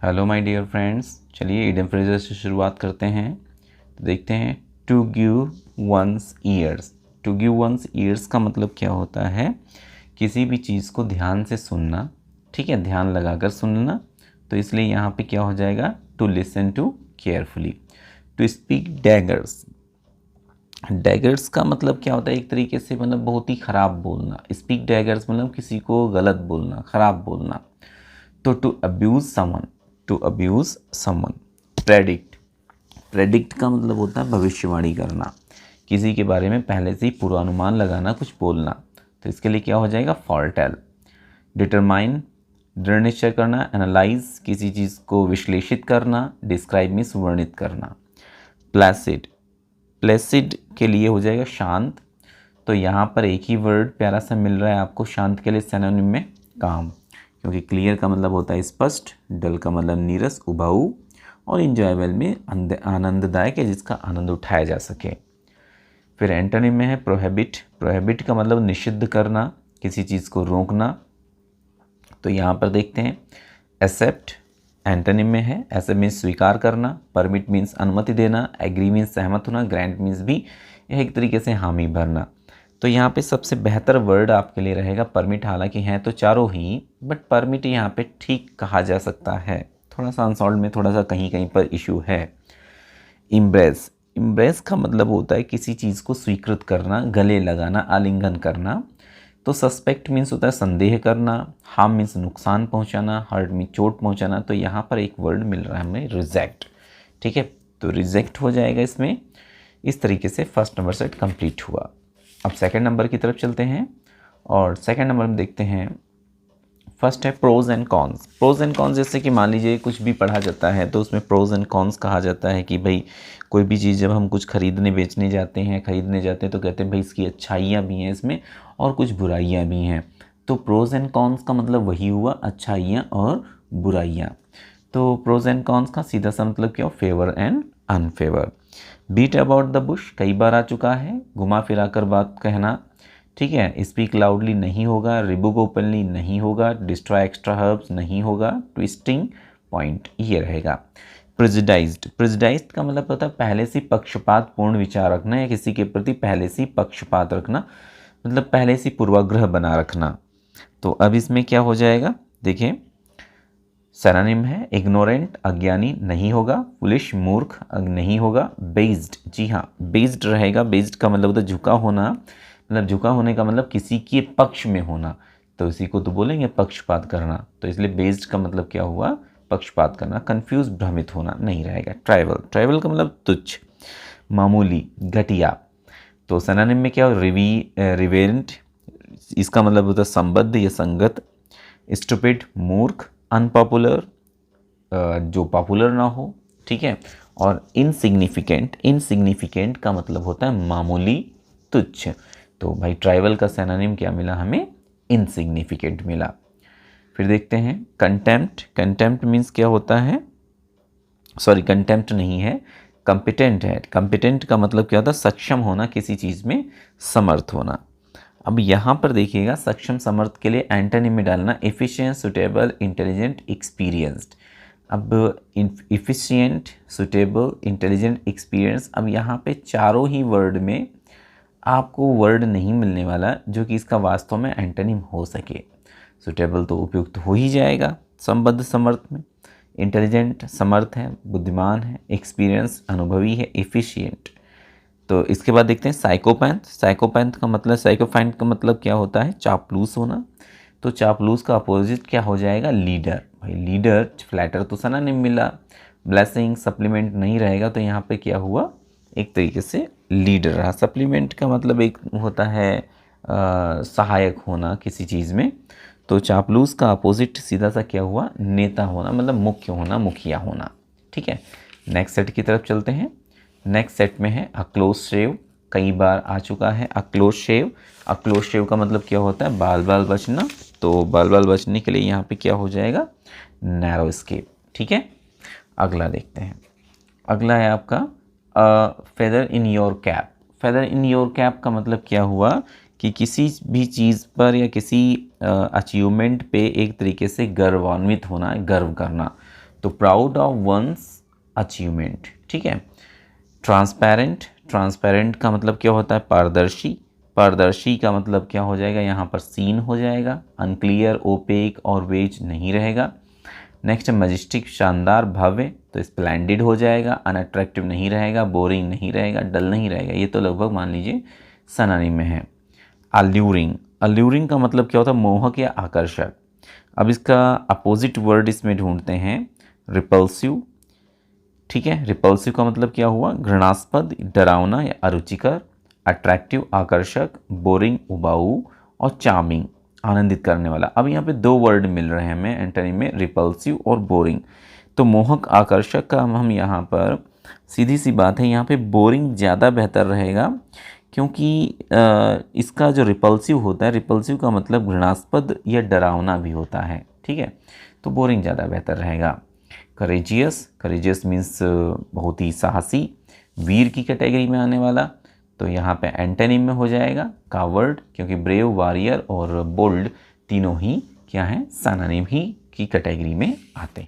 Hello my dear friends, चलिए idiom phrases से शुरुआत करते हैं। तो देखते हैं to give one's ears. To give one's ears का मतलब क्या होता है? किसी भी चीज़ को ध्यान से सुनना, ठीक है, ध्यान लगाकर सुनना। तो इसलिए यहाँ पे क्या हो जाएगा? To listen to carefully. To speak daggers. Daggers का मतलब क्या होता है? एक तरीके से मतलब बहुत ही ख़राब बोलना। स्पीक डैगर्स मतलब किसी को गलत बोलना, ख़राब बोलना। तो to abuse someone, to abuse someone. Predict, predict का मतलब होता है भविष्यवाणी करना, किसी के बारे में पहले से ही पूर्वानुमान लगाना, कुछ बोलना। तो इसके लिए क्या हो जाएगा? फॉरटेल। डिटरमाइन, दृढ़ निश्चय करना। एनालाइज, किसी चीज़ को विश्लेषित करना। डिस्क्राइब मीन्स वर्णित करना। प्लेसिड, प्लेसिड के लिए हो जाएगा शांत। तो यहाँ पर एक ही वर्ड प्यारा सा मिल रहा है आपको शांत के लिए सिनोनिम में, काम। क्योंकि क्लियर का मतलब होता है स्पष्ट, डल का मतलब नीरस, उबाऊ, और इंजॉयबल में आनंददायक है, जिसका आनंद उठाया जा सके। फिर एंटोनिम में है प्रोहिबिट। प्रोहिबिट का मतलब निषिद्ध करना, किसी चीज़ को रोकना। तो यहाँ पर देखते हैं एक्सेप्ट एंटोनिम में है। एक्सेप्ट मीन्स स्वीकार करना, परमिट मीन्स अनुमति देना, एग्री मीन्स सहमत होना, ग्रांट मीन्स भी यह एक तरीके से हामी भरना। तो यहाँ पे सबसे बेहतर वर्ड आपके लिए रहेगा परमिट। हालांकि हैं तो चारों ही, बट परमिट यहाँ पे ठीक कहा जा सकता है। थोड़ा सा अनसॉल्व में थोड़ा सा कहीं कहीं पर इशू है। इम्ब्रेस, इम्ब्रेस का मतलब होता है किसी चीज़ को स्वीकृत करना, गले लगाना, आलिंगन करना। तो सस्पेक्ट मीन्स होता है संदेह करना, हार्म मीन्स नुकसान पहुंचाना, हर्ट मीन्स चोट पहुंचाना। तो यहाँ पर एक वर्ड मिल रहा है हमें रिजेक्ट, ठीक है। तो रिजेक्ट हो जाएगा इसमें। इस तरीके से फर्स्ट नंबर सेट कंप्लीट हुआ। अब सेकंड नंबर की तरफ चलते हैं और सेकंड नंबर में देखते हैं। फर्स्ट है pros and cons. Pros and cons, जैसे कि मान लीजिए कुछ भी पढ़ा जाता है तो उसमें प्रोज एंड कॉन्स कहा जाता है कि भाई कोई भी चीज़ जब हम कुछ खरीदने बेचने जाते हैं, खरीदने जाते हैं तो कहते हैं भाई इसकी अच्छाइयाँ भी हैं इसमें और कुछ बुराइयाँ भी हैं। तो प्रोज एंड कॉन्स का मतलब वही हुआ, अच्छाइयाँ और बुराइयाँ। तो प्रोज एंड कॉन्स का सीधा सा मतलब क्या हो? Favour and unfavour. Beat about the bush कई बार आ चुका है, घुमा फिरा कर बात कहना, ठीक है। स्पीक लाउडली नहीं होगा, रिबुक ओपनली नहीं होगा, डिस्ट्रॉय एक्स्ट्रा हर्ब्स नहीं होगा, ट्विस्टिंग पॉइंट ये रहेगा। प्रेजुडाइज्ड, प्रेजुडाइज्ड का मतलब होता है पहले से पक्षपात पूर्ण विचार रखना या किसी के प्रति पहले से पक्षपात रखना, मतलब पहले से पूर्वाग्रह बना रखना। तो अब इसमें क्या हो जाएगा? देखिए सिनोनिम है इग्नोरेंट अज्ञानी नहीं होगा, फुलिश मूर्ख नहीं होगा, बेस्ड, जी हाँ बेस्ड रहेगा। बेस्ड का मतलब होता है झुका होना, मतलब झुका होने का मतलब किसी के पक्ष में होना। तो इसी को तो बोलेंगे पक्षपात करना। तो इसलिए बेस्ड का मतलब क्या हुआ? पक्षपात करना। कंफ्यूज, भ्रमित होना नहीं रहेगा। ट्राइवल, ट्राइवल का मतलब तुच्छ, मामूली, घटिया। तो सिनोनिम में क्या हो? रिवेरेंट, इसका मतलब होता है संबद्ध या संगत। स्टूपिड, मूर्ख। अनपॉपुलर, जो पॉपुलर ना हो, ठीक है। और इनसिग्निफिकेंट, इनसिग्निफिकेंट का मतलब होता है मामूली, तुच्छ। तो भाई ट्राइवल का सिनोनिम क्या मिला हमें? इनसिग्निफिकेंट मिला। फिर देखते हैं कंटेम्प्ट। कंटेम्प्ट मीन्स क्या होता है? सॉरी कंटेम्प्ट नहीं है, कॉम्पिटेंट है। कॉम्पिटेंट का मतलब क्या होता है? सक्षम होना, किसी चीज़ में समर्थ होना। अब यहाँ पर देखिएगा सक्षम समर्थ के लिए एंटोनिम में डालना एफिशिएंट, सुटेबल, इंटेलिजेंट, एक्सपीरियंस्ड। अब इफिशिएंट, सुटेबल, इंटेलिजेंट, एक्सपीरियंस। अब यहाँ पे चारों ही वर्ड में आपको वर्ड नहीं मिलने वाला जो कि इसका वास्तव में एंटोनिम हो सके। सुटेबल तो उपयुक्त हो ही जाएगा संबद्ध समर्थ में, इंटेलिजेंट समर्थ है, बुद्धिमान है, एक्सपीरियंस अनुभवी है, एफिशिएंट। तो इसके बाद देखते हैं साइकोपैंथ। साइकोपैंथ का मतलब, साइकोपैंथ का मतलब क्या होता है? चापलूस होना। तो चापलूस का अपोजिट क्या हो जाएगा? लीडर। भाई लीडर, फ्लैटर तो सिनोनिम मिला, ब्लेसिंग सप्लीमेंट नहीं रहेगा। तो यहाँ पे क्या हुआ? एक तरीके से लीडर रहा। सप्लीमेंट का मतलब एक होता है सहायक होना किसी चीज़ में। तो चापलूस का अपोजिट सीधा सा क्या हुआ? नेता होना, मतलब मुख्य होना, मुखिया होना, ठीक है। नेक्स्ट सेट की तरफ चलते हैं। नेक्स्ट सेट में है अक्लोज शेव, कई बार आ चुका है अक्लोज शेव। अक्लोज शेव का मतलब क्या होता है? बाल बाल बचना। तो बाल बाल बचने के लिए यहाँ पे क्या हो जाएगा? नैरो स्केप, ठीक है। अगला देखते हैं। अगला है आपका feather in your cap. Feather in your cap का मतलब क्या हुआ? कि किसी भी चीज़ पर या किसी अचीवमेंट पे एक तरीके से गर्वान्वित होना, गर्व करना। तो प्राउड ऑफ वंस अचीवमेंट, ठीक है। ट्रांसपेरेंट, ट्रांसपेरेंट का मतलब क्या होता है? पारदर्शी, पारदर्शी का मतलब क्या हो जाएगा? यहाँ पर सीन हो जाएगा। अनक्लियर, ओपेक और वेज नहीं रहेगा। नेक्स्ट मैजेस्टिक, शानदार, भव्य, तो स्प्लेंडिड हो जाएगा। अनअट्रैक्टिव नहीं रहेगा, बोरिंग नहीं रहेगा, डल नहीं रहेगा, ये तो लगभग मान लीजिए सनानी में है। अल्यूरिंग, अल्यूरिंग का मतलब क्या होता है? मोहक या आकर्षक। अब इसका अपोजिट वर्ड इसमें ढूंढते हैं, रिपल्सिव, ठीक है। रिपल्सिव का मतलब क्या हुआ? घृणास्पद, डरावना या अरुचिकर। अट्रैक्टिव, आकर्षक। बोरिंग, उबाऊ। और चार्मिंग, आनंदित करने वाला। अब यहाँ पे दो वर्ड मिल रहे हैं हमें एंटोनिम में, रिपल्सिव और बोरिंग। तो मोहक, आकर्षक का हम यहाँ पर सीधी सी बात है, यहाँ पे बोरिंग ज़्यादा बेहतर रहेगा, क्योंकि इसका जो रिपल्सिव होता है, रिपल्सिव का मतलब घृणास्पद या डरावना भी होता है, ठीक है। तो बोरिंग ज़्यादा बेहतर रहेगा। करेजियस, करेजियस मीन्स बहुत ही साहसी, वीर की कैटेगरी में आने वाला, तो यहाँ पे एंटोनिम में हो जाएगा कावर्ड, क्योंकि ब्रेव, वॉरियर और बोल्ड तीनों ही क्या हैं? सिनोनिम ही की कैटेगरी में आते हैं।